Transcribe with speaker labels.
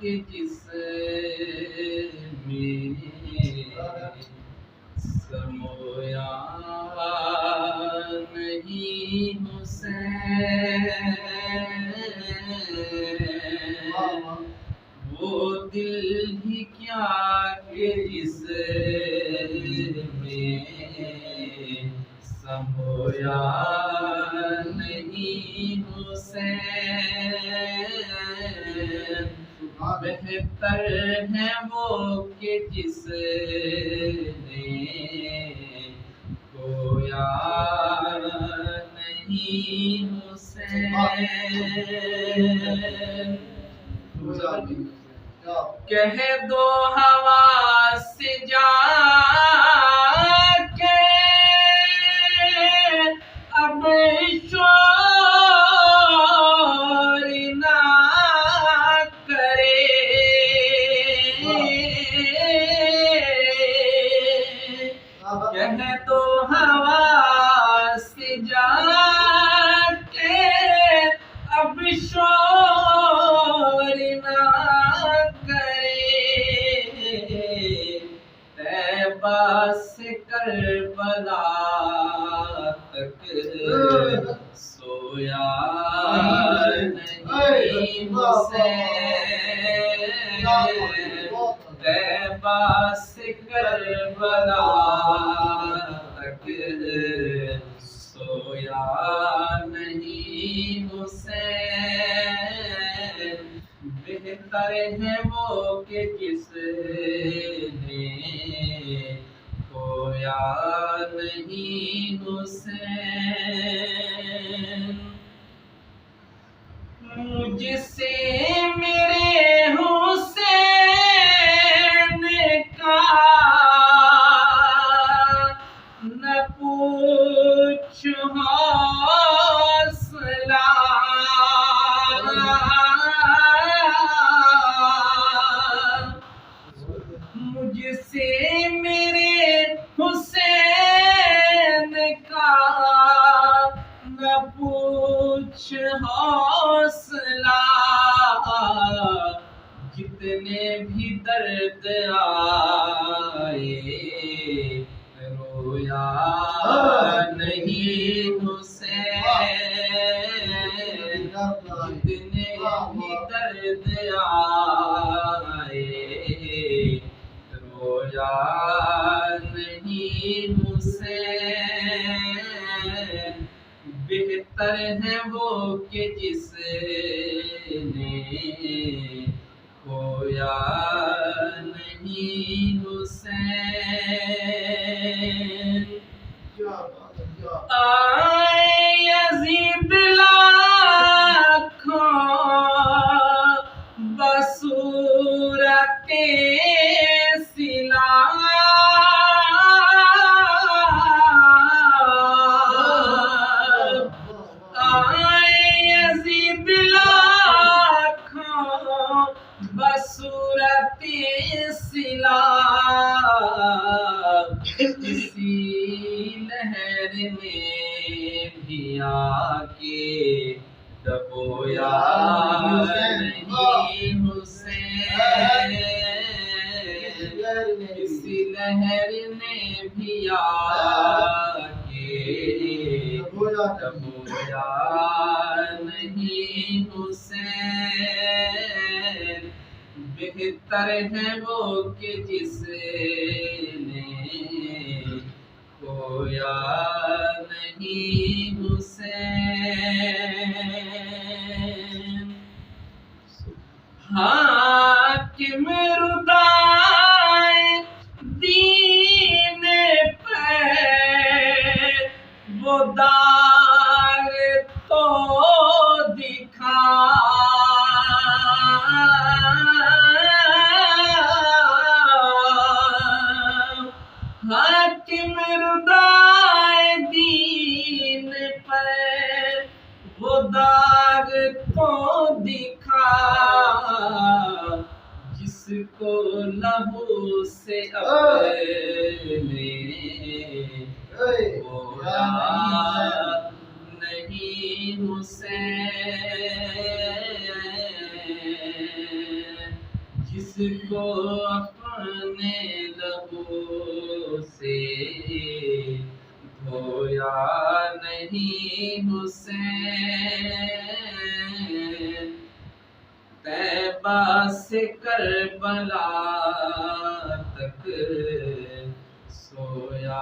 Speaker 1: कि जिसमें समोया नहीं हुसैन, वो दिल ही क्या कि जिसमें समोया नहीं हुसैन। बेहतर है वो कि जिसने खोया नहीं हुसैन। कह दो हवा से जाके अब शोर ना करे, कह दो हवा से जाके अब शोर ना तैबा से करबला तक सोया नहीं हुसैन। तैबा से करबला तक सोया नहीं हुसैन। बेहतर है वो कि जिसने खोया नहीं हुसैन। मुझसे मेरे हुसैन का न पूछ हौसला, मुझसे मेरे हुसैन का न पूछ हौसला। जितने भी दर्द आए रोया नहीं हुसैन। जितने भी दर्द आए रोया नहीं हुसैन। बेहतर है वो कि जिसने खोया नहीं हुसैन। आए यज़ीद लाखों बसूरते सिला, आए यज़ीद लाखों बसूरते सिला। किसी लहर में भी आके डबोया नहीं हुसैन। किसी लहर ने भी आके डबोया नहीं हुसैन। बेहतर है वो कि जिसने खोया नहीं हुसैन। हाकिम रुदाए दीन पे वो दाग तो दिखा, हाकिम रुदाए दीन पर वो दाग तो दिखा। जिसको लहू से अपने खोया नहीं हुसैन। जिसको अपने लबों से धोया नहीं हुसैन, तैबा से करबला तक सोया